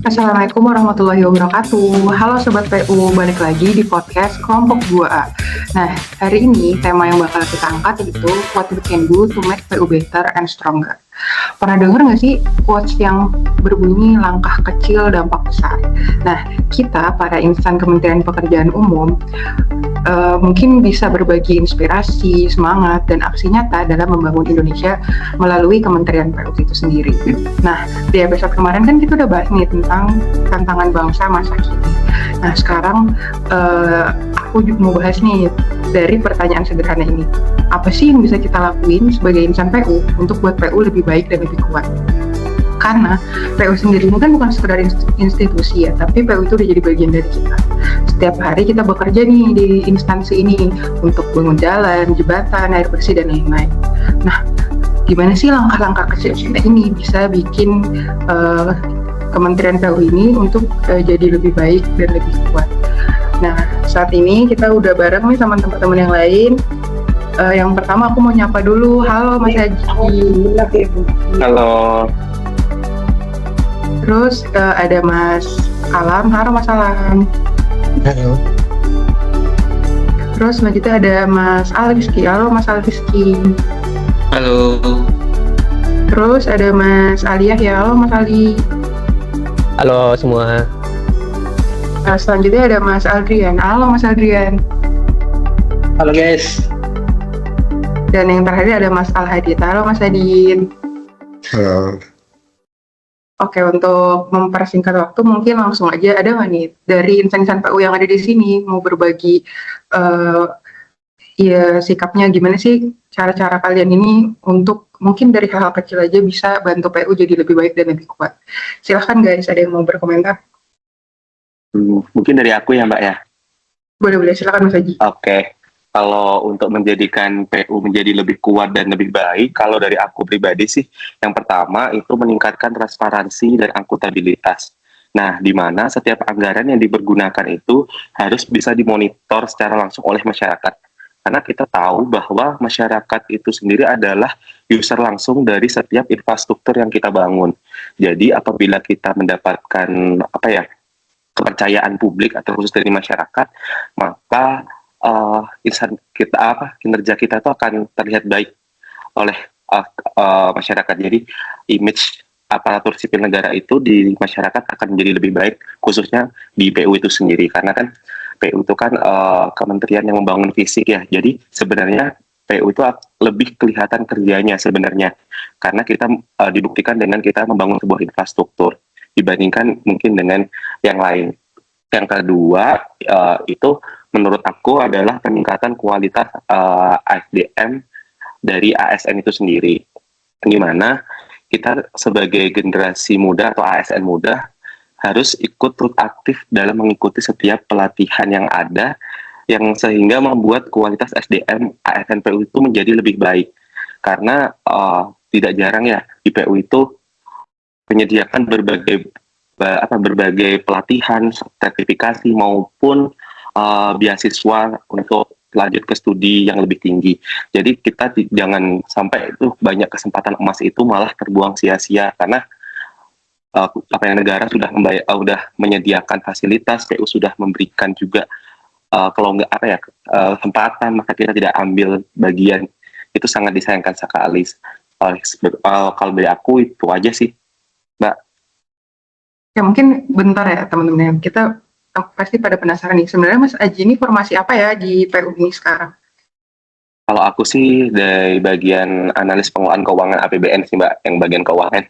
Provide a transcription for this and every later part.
Assalamualaikum warahmatullahi wabarakatuh. Halo Sobat PU, balik lagi di podcast Kelompok 2A. Nah, hari ini tema yang bakal kita angkat yaitu What we can do to make PU better and stronger. Pernah dengar nggak sih quotes yang berbunyi langkah kecil dampak besar? Nah, kita para insan Kementerian Pekerjaan Umum mungkin bisa berbagi inspirasi, semangat, dan aksi nyata dalam membangun Indonesia melalui Kementerian PU itu sendiri. Nah, di episode kemarin kan kita udah bahas nih tentang tantangan bangsa masa kini. Nah, sekarang aku juga mau bahas nih dari pertanyaan sederhana ini. Apa sih yang bisa kita lakuin sebagai insan PU untuk buat PU lebih baik dan lebih kuat? Karena PU sendiri ini kan bukan sekedar institusi ya, tapi PU itu udah jadi bagian dari kita. Setiap hari kita bekerja nih di instansi ini untuk bangun jalan, jembatan, air bersih, dan lain-lain. Nah, gimana sih langkah-langkah kecil kita ini bisa bikin Kementerian PU ini untuk jadi lebih baik dan lebih kuat? Nah, saat ini kita udah bareng nih sama teman-teman yang lain. Yang pertama aku mau nyapa dulu. Halo Mas Haji. Halo. Terus ada Mas Alam. Halo Mas Alam. Halo. Terus selanjutnya ada Mas Alfiski. Halo Mas Alfiski. Halo. Terus ada Mas Aliyah ya. Halo Mas Ali. Halo semua. Selanjutnya ada Mas Adrian. Halo Mas Adrian. Halo guys. Dan yang terakhir ada Mas Al-Hadid. Halo Mas Hadid. Halo. Oke, untuk mempersingkat waktu mungkin langsung aja, ada nggak nih dari insan-insan PU yang ada di sini mau berbagi ya sikapnya gimana sih cara-cara kalian ini untuk mungkin dari hal-hal kecil aja bisa bantu PU jadi lebih baik dan lebih kuat. Silahkan guys, ada yang mau berkomentar? Mungkin dari aku ya Mbak ya. Boleh, silakan Mas Haji. Oke. Kalau untuk menjadikan PU menjadi lebih kuat dan lebih baik, kalau dari aku pribadi sih, yang pertama itu meningkatkan transparansi dan akuntabilitas. Nah, di mana setiap anggaran yang dipergunakan itu harus bisa dimonitor secara langsung oleh masyarakat. Karena kita tahu bahwa masyarakat itu sendiri adalah user langsung dari setiap infrastruktur yang kita bangun. Jadi apabila kita mendapatkan kepercayaan publik atau khusus dari masyarakat, maka kinerja kita itu akan terlihat baik oleh masyarakat. Jadi image aparatur sipil negara itu di masyarakat akan menjadi lebih baik, khususnya di PU itu sendiri. Karena kan PU itu kan kementerian yang membangun fisik ya. Jadi sebenarnya PU itu lebih kelihatan kerjanya sebenarnya. Karena kita dibuktikan dengan kita membangun sebuah infrastruktur dibandingkan mungkin dengan yang lain. Yang kedua itu menurut aku adalah peningkatan kualitas SDM dari ASN itu sendiri. Gimana kita sebagai generasi muda atau ASN muda harus ikut turut aktif dalam mengikuti setiap pelatihan yang ada, yang sehingga membuat kualitas SDM ASN PU itu menjadi lebih baik. Karena tidak jarang ya di PU itu menyediakan berbagai pelatihan, sertifikasi maupun beasiswa untuk lanjut ke studi yang lebih tinggi. Jadi kita jangan sampai itu banyak kesempatan emas itu malah terbuang sia-sia, karena negara sudah menyediakan fasilitas, PU sudah memberikan juga kesempatan, maka kita tidak ambil bagian, itu sangat disayangkan sekali. Kalau dari aku itu aja sih, Mbak. Ya mungkin bentar ya teman-teman, kita pasti pada penasaran nih, sebenarnya Mas Aji ini formasi apa ya di PU ini sekarang? Kalau aku sih dari bagian analis pengelolaan keuangan APBN sih Mbak, yang bagian keuangan.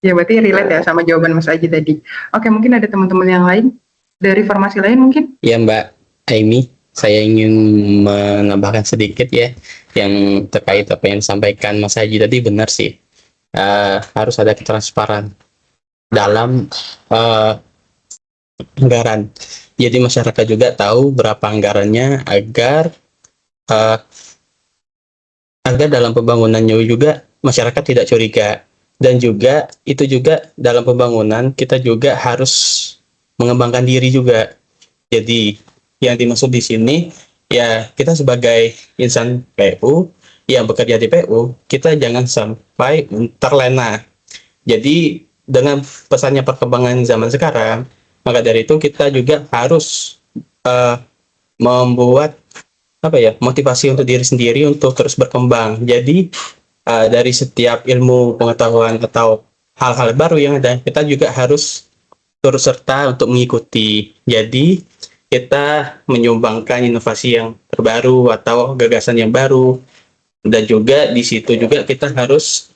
Ya berarti relate ya sama jawaban Mas Aji tadi. Oke, mungkin ada teman-teman yang lain dari formasi lain mungkin? Ya Mbak Amy, saya ingin menambahkan sedikit ya, yang terkait apa yang disampaikan Mas Haji tadi. Benar sih, harus ada ketransparan dalam anggaran. Jadi masyarakat juga tahu berapa anggarannya, agar dalam pembangunannya juga masyarakat tidak curiga. Dan juga itu juga dalam pembangunan kita juga harus mengembangkan diri juga. Jadi yang dimaksud di sini ya, kita sebagai insan PU yang bekerja di PU, kita jangan sampai terlena. Jadi dengan pesannya perkembangan zaman sekarang, maka dari itu kita juga harus eh, membuat motivasi untuk diri sendiri untuk terus berkembang. Jadi dari setiap ilmu pengetahuan atau hal-hal baru yang ada, kita juga harus turut serta untuk mengikuti. Jadi kita menyumbangkan inovasi yang terbaru atau gagasan yang baru, dan juga di situ juga kita harus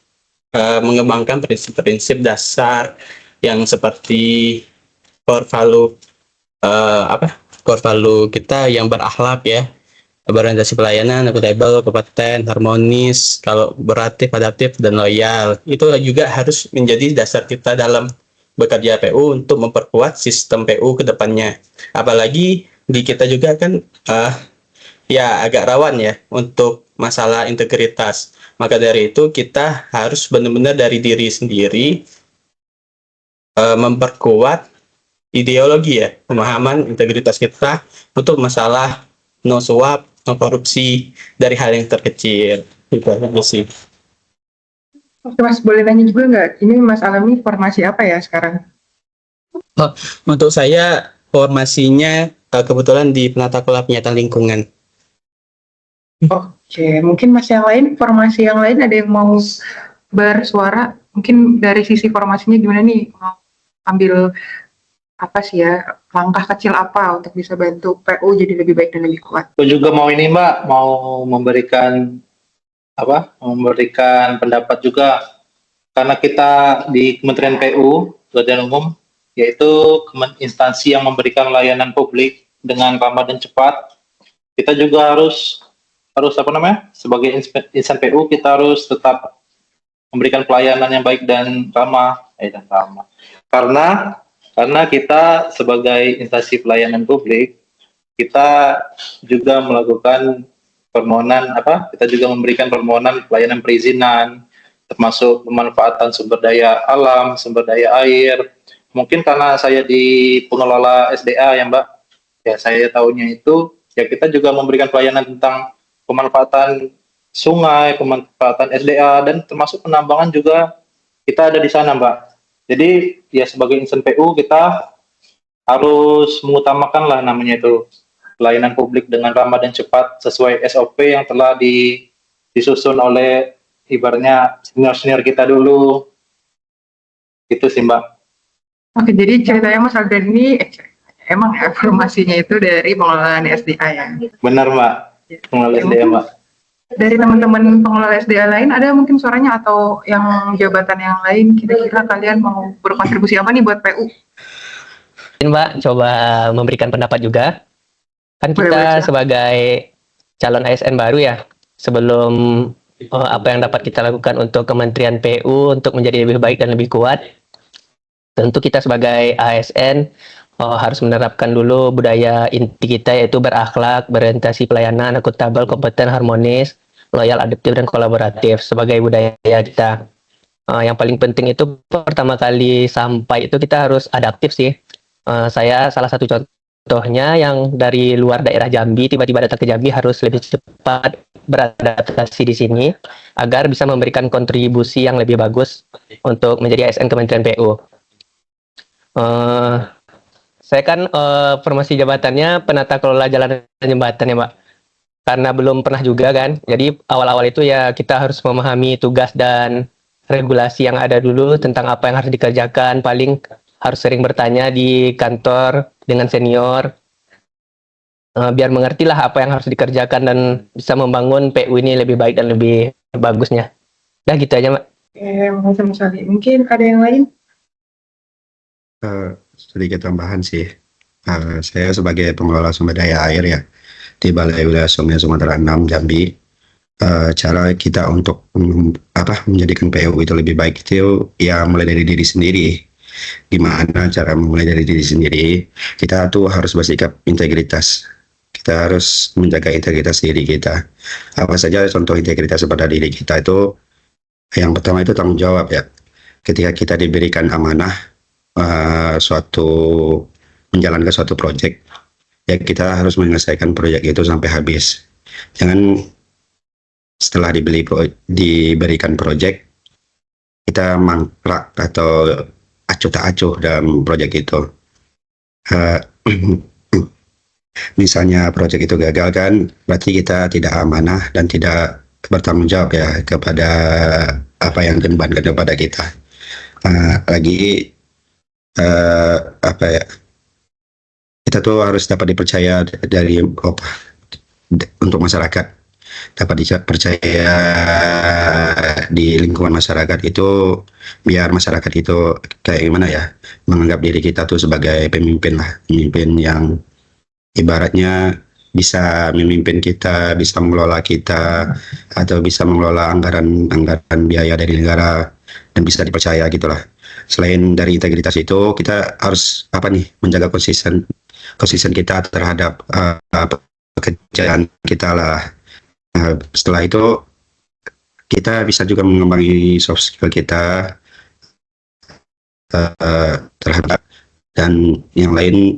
mengembangkan prinsip-prinsip dasar yang seperti core value core value kita yang berakhlak ya, berorientasi pelayanan, akuntabel, kompeten, harmonis, kolaboratif, adaptif, dan loyal. Itu juga harus menjadi dasar kita dalam bekerja PU untuk memperkuat sistem PU ke depannya. Apalagi di kita juga kan ya agak rawan ya untuk masalah integritas. Maka dari itu kita harus benar-benar dari diri sendiri memperkuat ideologi ya, pemahaman integritas kita untuk masalah no suap, no korupsi dari hal yang terkecil. Gitu aja sih. Oke Mas, boleh nanya juga nggak, ini Mas alami formasi apa ya sekarang? Untuk saya formasinya kebetulan di penata kelola penyataan lingkungan. Oke, mungkin Mas yang lain, formasi yang lain ada yang mau bersuara? Mungkin dari sisi formasinya gimana nih? Mau ambil apa sih ya, langkah kecil apa untuk bisa bantu PU jadi lebih baik dan lebih kuat? Aku juga mau ini Mbak, mau memberikan pendapat juga, karena kita di Kementerian PU Pekerjaan Umum, yaitu instansi yang memberikan layanan publik dengan ramah dan cepat. Kita juga harus sebagai insan PU kita harus tetap memberikan pelayanan yang baik dan ramah. Karena kita sebagai instansi pelayanan publik, kita juga melakukan kita juga memberikan permohonan pelayanan perizinan, termasuk pemanfaatan sumber daya alam, sumber daya air. Mungkin karena saya di pengelola SDA ya Mbak, ya saya tahunya itu, ya kita juga memberikan pelayanan tentang pemanfaatan sungai, pemanfaatan SDA, dan termasuk penambangan juga kita ada di sana Mbak. Jadi ya sebagai insan PU kita harus mengutamakan lah namanya itu pelayanan publik dengan ramah dan cepat sesuai SOP yang telah disusun oleh ibaratnya senior-senior kita dulu. Itu sih Mbak. Oke, jadi ceritanya Mas Aldan ini emang ya, formasinya itu dari pengelolaan SDA ya? Benar Mbak, pengelola SDA Mbak. Dari teman-teman pengelola SDA lain ada mungkin suaranya atau yang jabatan yang lain, kira-kira kalian mau berkontribusi apa nih buat PU? Mbak coba memberikan pendapat juga. Kan Boleh, kita boleh. sebagai calon ASN baru ya, sebelum apa yang dapat kita lakukan untuk Kementerian PU untuk menjadi lebih baik dan lebih kuat, tentu kita sebagai ASN harus menerapkan dulu budaya inti kita, yaitu berakhlak, berorientasi pelayanan, akuntabel, kompeten, harmonis, loyal, adaptif, dan kolaboratif sebagai budaya kita. Yang paling penting itu pertama kali sampai itu kita harus adaptif sih. Saya salah satu contohnya yang dari luar daerah Jambi tiba-tiba datang ke Jambi harus lebih cepat beradaptasi di sini agar bisa memberikan kontribusi yang lebih bagus untuk menjadi ASN Kementerian PU. Saya kan formasi jabatannya penata kelola jalan dan jembatan ya Mbak. Karena belum pernah juga kan, jadi awal-awal itu ya kita harus memahami tugas dan regulasi yang ada dulu tentang apa yang harus dikerjakan. Paling harus sering bertanya di kantor dengan senior, biar mengerti lah apa yang harus dikerjakan dan bisa membangun PU ini lebih baik dan lebih bagusnya. Dah gitu aja Mbak. Oke, Mas Ali. Mungkin ada yang lain? Sedikit tambahan sih. Saya sebagai pengelola sumber daya air ya di Balai Wilayah Sungai Sumatera 6 Jambi, cara kita untuk menjadikan PU itu lebih baik itu ya mulai dari diri sendiri. Gimana cara memulai dari diri sendiri? Kita tuh harus bersikap integritas. Kita harus menjaga integritas diri kita. Apa saja contoh integritas pada diri kita itu? Yang pertama itu tanggung jawab ya. Ketika kita diberikan amanah menjalankan suatu proyek, ya kita harus menyelesaikan proyek itu sampai habis. Jangan setelah diberikan proyek, kita mangkrak atau acuh tak acuh dalam proyek itu. Eh, Misalnya proyek itu gagal kan, berarti kita tidak amanah dan tidak bertanggung jawab ya kepada apa yang dibebankan kepada kita. Lagi apa ya? Kita tuh harus dapat dipercaya untuk masyarakat, dapat dipercaya di lingkungan masyarakat itu, biar masyarakat itu kayak gimana ya, menganggap diri kita tuh sebagai pemimpin lah, pemimpin yang ibaratnya bisa memimpin kita, bisa mengelola kita, atau bisa mengelola anggaran biaya dari negara dan bisa dipercaya gitulah. Selain dari integritas itu, kita harus menjaga konsisten kita terhadap pekerjaan kita lah. Setelah itu kita bisa juga mengembangi soft skill kita terhadap, dan yang lain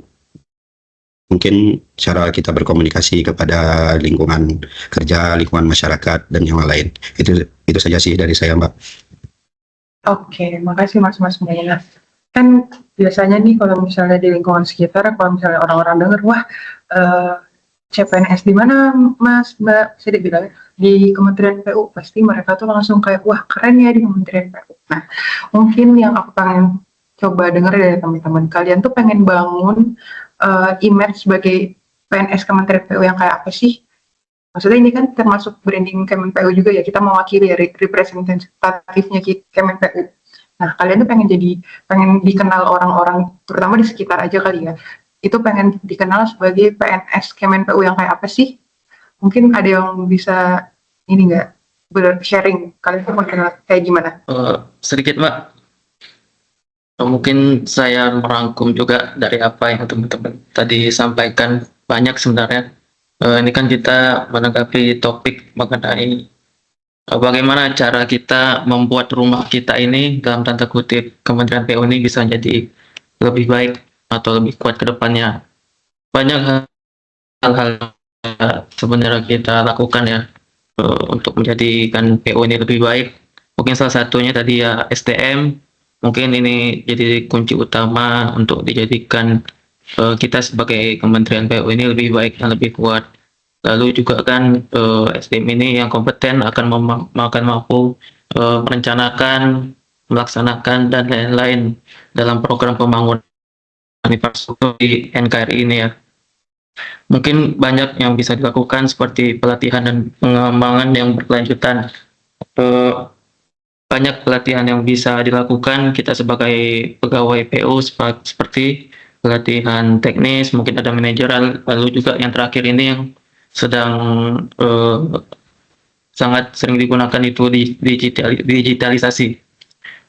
mungkin cara kita berkomunikasi kepada lingkungan kerja, lingkungan masyarakat, dan yang lain. Itu saja sih dari saya, Mbak. Oke, makasih Mas semuanya. Kan biasanya nih kalau misalnya di lingkungan sekitar, kalau misalnya orang-orang dengar, wah CPNS di mana Mas, Mbak, saya bilang di Kementerian PU, pasti mereka tuh langsung kayak, wah keren ya di Kementerian PU. Nah, mungkin yang aku pengen coba dengar dari teman-teman, kalian tuh pengen bangun image sebagai PNS Kementerian PU yang kayak apa sih? Maksudnya ini kan termasuk branding Kemen PU juga ya, kita mewakili ya, representatifnya Kemen PU. Nah, kalian tuh pengen dikenal orang-orang, terutama di sekitar aja kali ya, itu pengen dikenal sebagai PNS Kemen PU yang kayak apa sih? Mungkin ada yang bisa ini nggak, sharing, kalian tuh mau kenal kayak gimana? Sedikit Mbak, mungkin saya merangkum juga dari apa yang teman-teman tadi sampaikan. Banyak sebenarnya. Ini kan kita menanggapi topik mengenai bagaimana cara kita membuat rumah kita ini, dalam tanda kutip Kementerian PU ini, bisa jadi lebih baik atau lebih kuat ke depannya. Banyak hal-hal sebenarnya kita lakukan ya untuk menjadikan PU ini lebih baik. Mungkin salah satunya tadi ya SDM. Mungkin ini jadi kunci utama untuk dijadikan kita sebagai Kementerian PU ini lebih baik dan lebih kuat. Lalu juga kan SDM ini yang kompeten akan mampu merencanakan, melaksanakan, dan lain-lain dalam program pembangunan infrastruktur di NKRI ini ya. Mungkin banyak yang bisa dilakukan seperti pelatihan dan pengembangan yang berkelanjutan. Banyak pelatihan yang bisa dilakukan kita sebagai pegawai PU, seperti pelatihan teknis, mungkin ada manajerial, lalu juga yang terakhir ini yang sedang sangat sering digunakan itu di digitalisasi.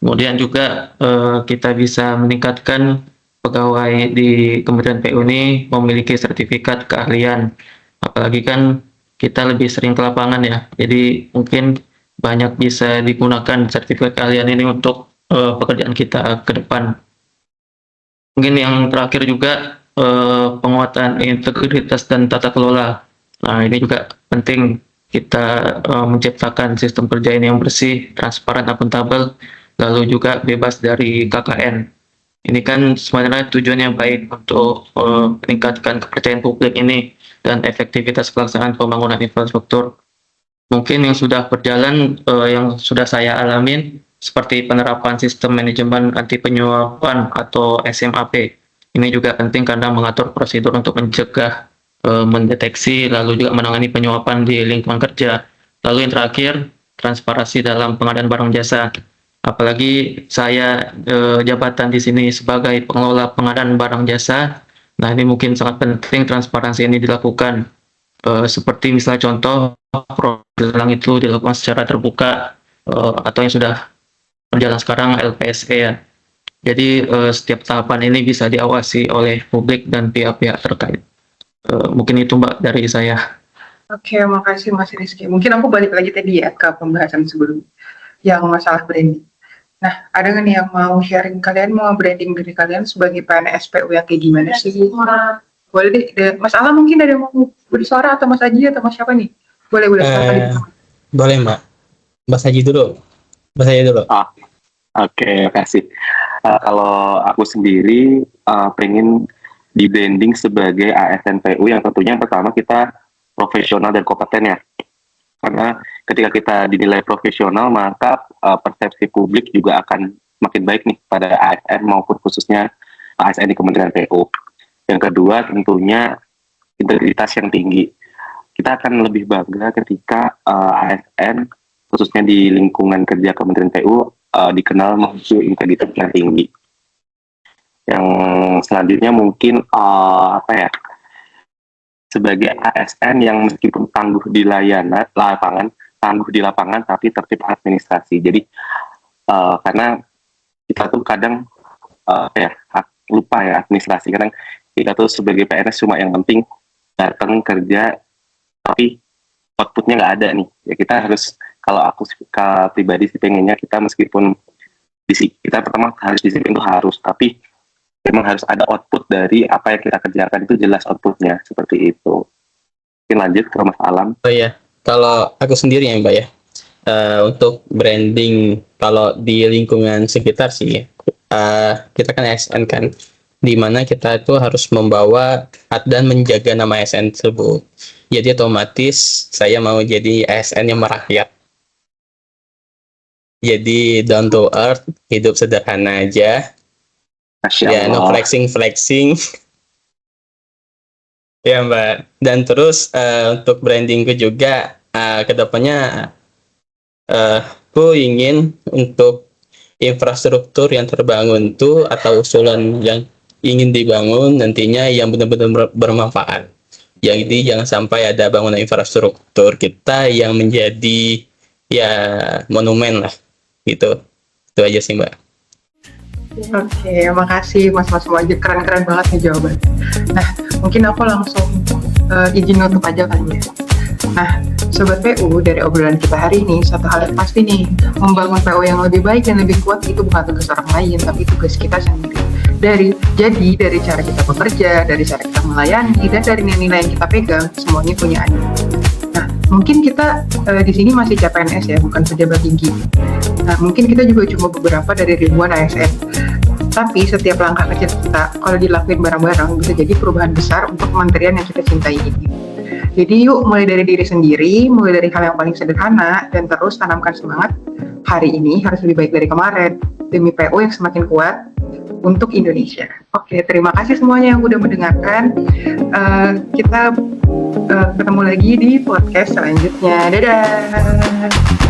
Kemudian juga kita bisa meningkatkan pegawai di Kementerian PU ini memiliki sertifikat keahlian. Apalagi kan kita lebih sering ke lapangan ya, jadi mungkin banyak bisa digunakan sertifikat keahlian ini untuk pekerjaan kita ke depan. Mungkin yang terakhir juga penguatan integritas dan tata kelola. Nah, ini juga penting kita menciptakan sistem kerja ini yang bersih, transparan, akuntabel, lalu juga bebas dari KKN. Ini kan sebenarnya tujuannya baik untuk meningkatkan kepercayaan publik ini dan efektivitas pelaksanaan pembangunan infrastruktur. Mungkin yang sudah berjalan, yang sudah saya alamin, seperti penerapan sistem manajemen anti penyuapan atau SMAP. Ini juga penting karena mengatur prosedur untuk mencegah, mendeteksi, lalu juga menangani penyuapan di lingkungan kerja. Lalu yang terakhir, transparansi dalam pengadaan barang jasa. Apalagi saya jabatan di sini sebagai pengelola pengadaan barang jasa. Nah, ini mungkin sangat penting transparansi ini dilakukan. Seperti misalnya contoh, lelang itu dilakukan secara terbuka, atau yang sudah berjalan sekarang LPSE ya. Jadi setiap tahapan ini bisa diawasi oleh publik dan pihak-pihak terkait. Mungkin itu Mbak dari saya. Oke, makasih Mas Rizky. Mungkin aku balik lagi tadi ya ke pembahasan sebelumnya yang masalah branding. Nah, ada nggak nih yang mau sharing, kalian mau branding diri kalian sebagai PNS PU yang kayak gimana sih? Boleh deh, Mas Ala mungkin ada yang mau bersuara, atau Mas Aji, atau Mas siapa nih? Boleh. Boleh Mbak. Mbak Saji dulu. Mbak Saji dulu. Oke, makasih. Kalau aku sendiri pengen di branding sebagai ASN PU yang tentunya yang pertama kita profesional dan kompeten ya. Karena ketika kita dinilai profesional maka persepsi publik juga akan makin baik nih pada ASN maupun khususnya ASN di Kementerian PU. Yang kedua tentunya integritas yang tinggi. Kita akan lebih bangga ketika ASN khususnya di lingkungan kerja Kementerian PU dikenal memiliki integritas yang tinggi. Yang selanjutnya mungkin sebagai ASN yang meskipun tangguh di lapangan tapi tertib administrasi. Jadi karena kita tuh kadang lupa ya administrasi. Kadang kita tuh sebagai PNS cuma yang penting datang kerja tapi outputnya nggak ada nih. Ya kita harus, kalau aku pribadi sih pengennya kita meskipun kita pertama harus disiplin itu harus, tapi memang harus ada output dari apa yang kita kerjakan, itu jelas outputnya seperti itu. Mungkin lanjut ke Mas Alam. Oh iya, kalau aku sendiri ya Mbak ya, untuk branding kalau di lingkungan sekitar sih, kita kan ASN kan, di mana kita itu harus membawa dan menjaga nama ASN tersebut. Jadi otomatis saya mau jadi ASN yang merakyat. Jadi down to earth, hidup sederhana aja. Masya Ya, no Allah. flexing. Ya Mbak. Dan terus untuk brandingku juga kedepannya aku ingin untuk infrastruktur yang terbangun tuh atau usulan yang ingin dibangun nantinya yang benar-benar bermanfaat. Jadi jangan sampai ada bangunan infrastruktur kita yang menjadi ya monumen lah gitu. Itu aja sih Mbak. Oke, makasih mas-mas semua, keren-keren banget nih jawaban. Nah, mungkin aku langsung izin nutup aja kali ya. Nah, Sobat PU, dari obrolan kita hari ini, satu hal yang pasti nih, membangun PU yang lebih baik dan lebih kuat itu bukan tugas orang lain, tapi tugas kita sendiri. Dari cara kita bekerja, dari cara kita melayani, dan dari nilai-nilai yang kita pegang, semuanya punya andil. Nah, mungkin kita di sini masih CPNS ya, bukan pejabat tinggi. Nah, mungkin kita juga cuma beberapa dari ribuan ASN. Tapi setiap langkah kecil kita, kalau dilakuin bareng-bareng, bisa jadi perubahan besar untuk kementerian yang kita cintai ini. Jadi yuk mulai dari diri sendiri, mulai dari hal yang paling sederhana, dan terus tanamkan semangat hari ini harus lebih baik dari kemarin, demi PU yang semakin kuat untuk Indonesia. Oke, terima kasih semuanya yang udah mendengarkan. Kita ketemu lagi di podcast selanjutnya. Dadah!